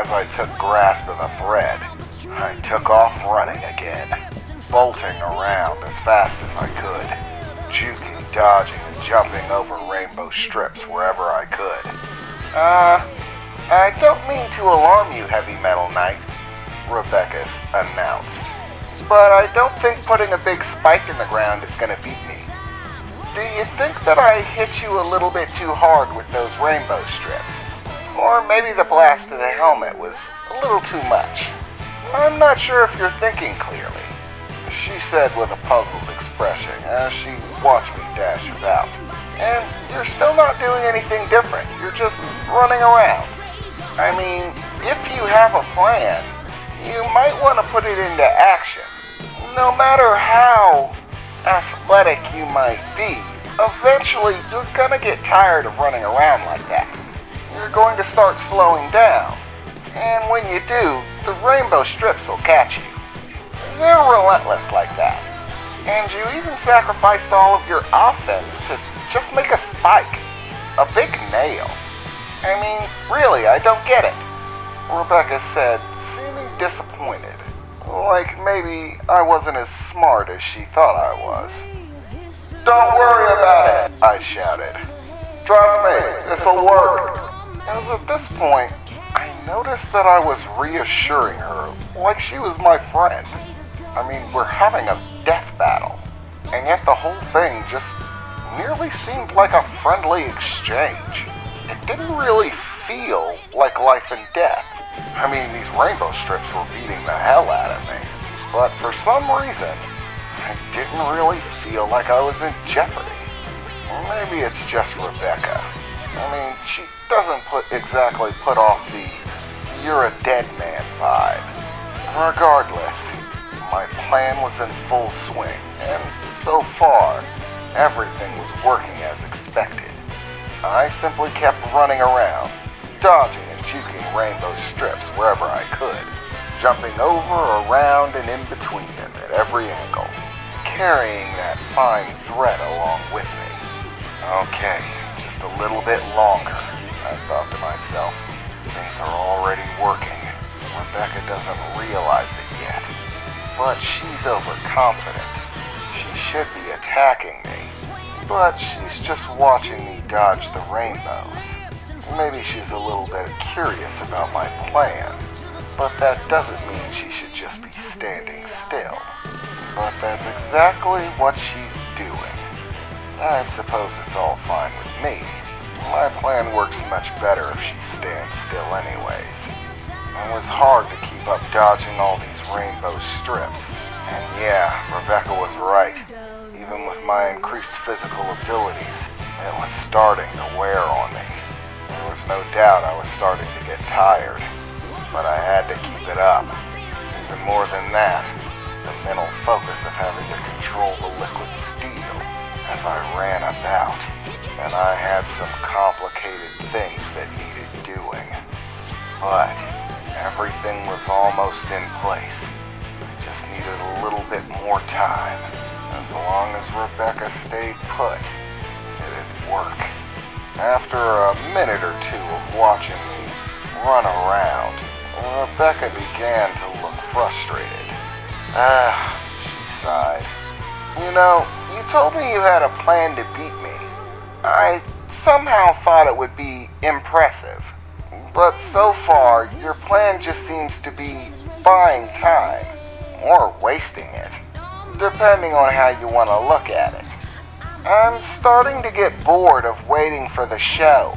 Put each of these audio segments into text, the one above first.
as I took grasp of the thread, I took off running again, bolting around as fast as I could, juking, dodging, and jumping over rainbow strips wherever I could. I don't mean to alarm you, Heavy Metal Knight, Rebecca announced, but I don't think putting a big spike in the ground is gonna beat me. Do you think that I hit you a little bit too hard with those rainbow strips? Or maybe the blast of the helmet was a little too much? I'm not sure if you're thinking clearly, she said with a puzzled expression as she watched me dash about. And you're still not doing anything different, you're just running around. I mean, if you have a plan, you might want to put it into action. No matter how athletic you might be, eventually you're gonna get tired of running around like that. You're going to start slowing down, and when you do, the rainbow strips will catch you. They're relentless like that, and you even sacrificed all of your offense to just make a spike, a big nail. I mean, really, I don't get it, Rebecca said, seeming disappointed, like maybe I wasn't as smart as she thought I was. Don't worry about it, I shouted. Trust me, this'll work. It was at this point I noticed that I was reassuring her like she was my friend. I mean, we're having a death battle, and yet the whole thing just nearly seemed like a friendly exchange. It didn't really feel like life and death. I mean, these rainbow strips were beating the hell out of me, but for some reason, I didn't really feel like I was in jeopardy. Maybe it's just Rebecca. I mean, she doesn't exactly put off the "you're a dead man" vibe. Regardless, my plan was in full swing, and so far, everything was working as expected. I simply kept running around, dodging and juking rainbow strips wherever I could, jumping over, around, and in between them at every angle, carrying that fine thread along with me. Okay, just a little bit longer, I thought to myself. Things are already working. Rebecca doesn't realize it yet, but she's overconfident. She should be attacking me, but she's just watching me dodge the rainbows. Maybe she's a little bit curious about my plan, but that doesn't mean she should just be standing still. But that's exactly what she's doing. I suppose it's all fine with me. My plan works much better if she stands still anyways. It was hard to keep up dodging all these rainbow strips. And yeah, Rebecca was right. Even with my increased physical abilities, it was starting to wear on me. There was no doubt I was starting to get tired, but I had to keep it up. Even more than that, the mental focus of having to control the liquid steel as I ran about, and I had some complicated things that needed doing. But everything was almost in place. I just needed a little bit more time. As long as Rebecca stayed put, it'd work. After a minute or two of watching me run around, Rebecca began to look frustrated. She sighed. You know, you told me you had a plan to beat me. I somehow thought it would be impressive. But so far, your plan just seems to be buying time, or wasting it, depending on how you want to look at it. I'm starting to get bored of waiting for the show.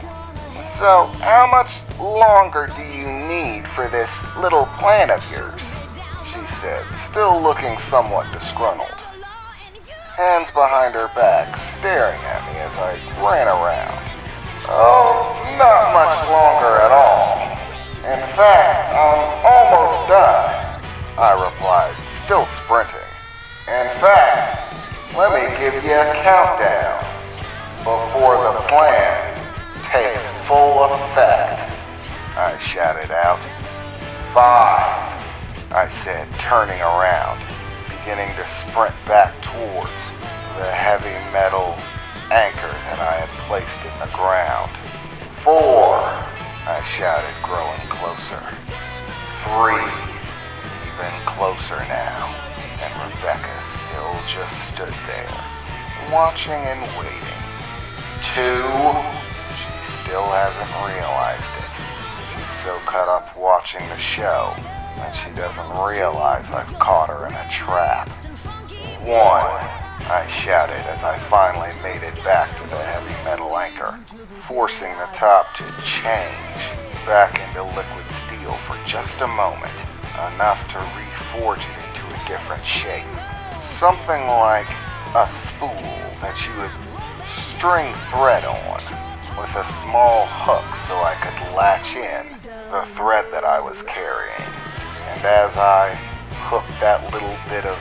So, how much longer do you need for this little plan of yours? She said, still looking somewhat disgruntled. Hands behind her back, staring at me as I ran around. Oh, not much longer at all. In fact, I'm almost done, I replied, still sprinting. In fact, let me give you a countdown before the plan takes full effect, I shouted out. 5, I said, turning around, beginning to sprint back towards the heavy metal anchor that I had placed in the ground. 4, I shouted, growing closer. 3. Even closer now, and Rebecca still just stood there, watching and waiting. 2. She still hasn't realized it. She's so caught up watching the show that she doesn't realize I've caught her in a trap. 1. I shouted as I finally made it back to the heavy metal anchor, forcing the top to change back into liquid steel for just a moment, enough to reforge it into a different shape. Something like a spool that you would string thread on, with a small hook so I could latch in the thread that I was carrying. And as I hooked that little bit of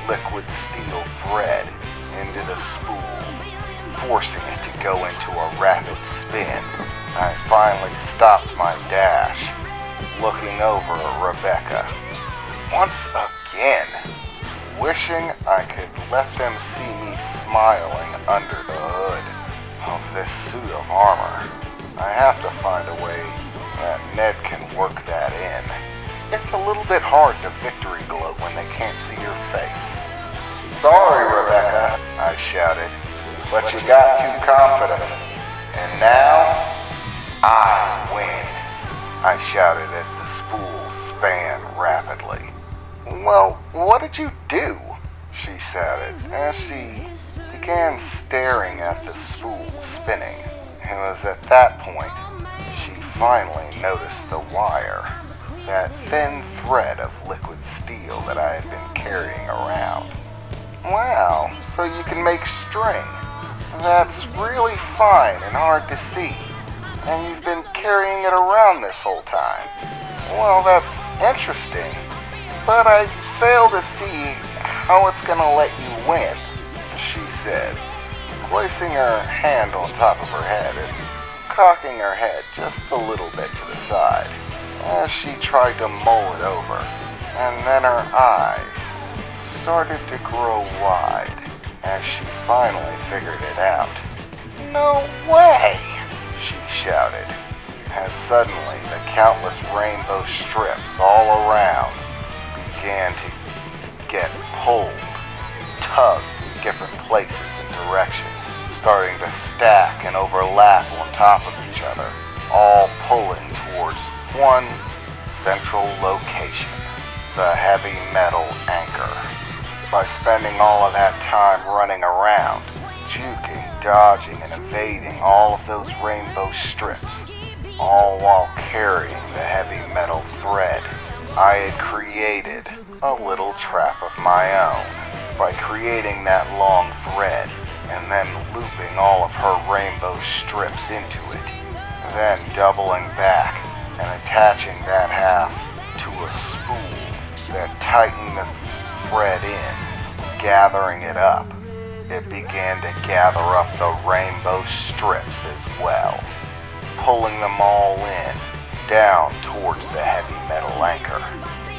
liquid steel thread into the spool, forcing it to go into a rapid spin, I finally stopped my dash, looking over at Rebecca, once again, wishing I could let them see me smiling under the hood of this suit of armor. I have to find a way that Ned can work that in. It's a little bit hard to victory gloat when they can't see your face. Sorry, Rebecca, I shouted, but you got too confident. And now, I win, I shouted as the spool span rapidly. Well, what did you do? She shouted as she began staring at the spool spinning. It was at that point she finally noticed the wire, that thin thread of liquid steel that I had been carrying around. Wow, so you can make string. That's really fine and hard to see. And you've been carrying it around this whole time. Well, that's interesting, but I fail to see how it's gonna let you win, she said, placing her hand on top of her head and cocking her head just a little bit to the side as she tried to mull it over. And then her eyes started to grow wide as she finally figured it out. No way, she shouted, as suddenly the countless rainbow strips all around began to get pulled, tugged in different places and directions, starting to stack and overlap on top of each other, all pulling towards one central location, the heavy metal anchor. By spending all of that time running around, juking, dodging, and evading all of those rainbow strips, all while carrying the heavy metal thread, I had created a little trap of my own by creating that long thread and then looping all of her rainbow strips into it, then doubling back and attaching that half to a spool that tightened the thread in, gathering it up. It began to gather up the rainbow strips as well, pulling them all in, down towards the heavy metal anchor.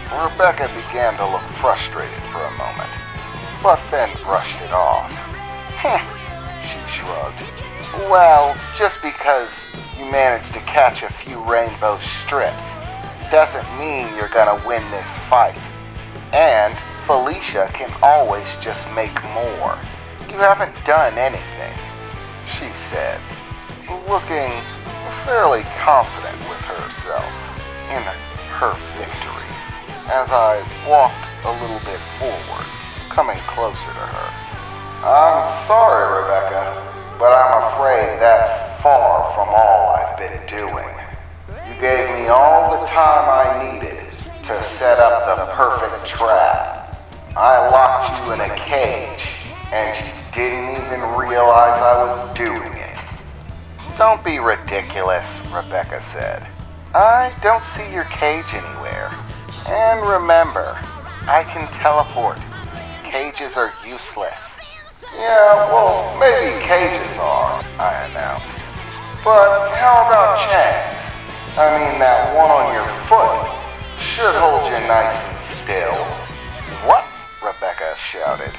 Rebecca began to look frustrated for a moment, but then brushed it off. She shrugged. Well, just because you managed to catch a few rainbow strips doesn't mean you're gonna win this fight. And Felicia can always just make more. You haven't done anything, she said, looking fairly confident with herself in her victory. As I walked a little bit forward, coming closer to her. I'm sorry, Rebecca, but I'm afraid that's far from all I've been doing. You gave me all the time I needed to set up the perfect trap. I locked you in a cage, and you didn't even realize I was doing it. Don't be ridiculous, Rebecca said. I don't see your cage anywhere. And remember, I can teleport. Cages are useless. Yeah, well, maybe cages are, I announced. But how about chains? I mean, that one on your foot should hold you nice and still. What? Rebecca shouted,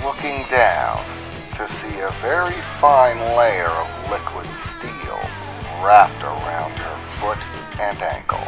looking down to see a very fine layer of liquid steel wrapped around her foot and ankle.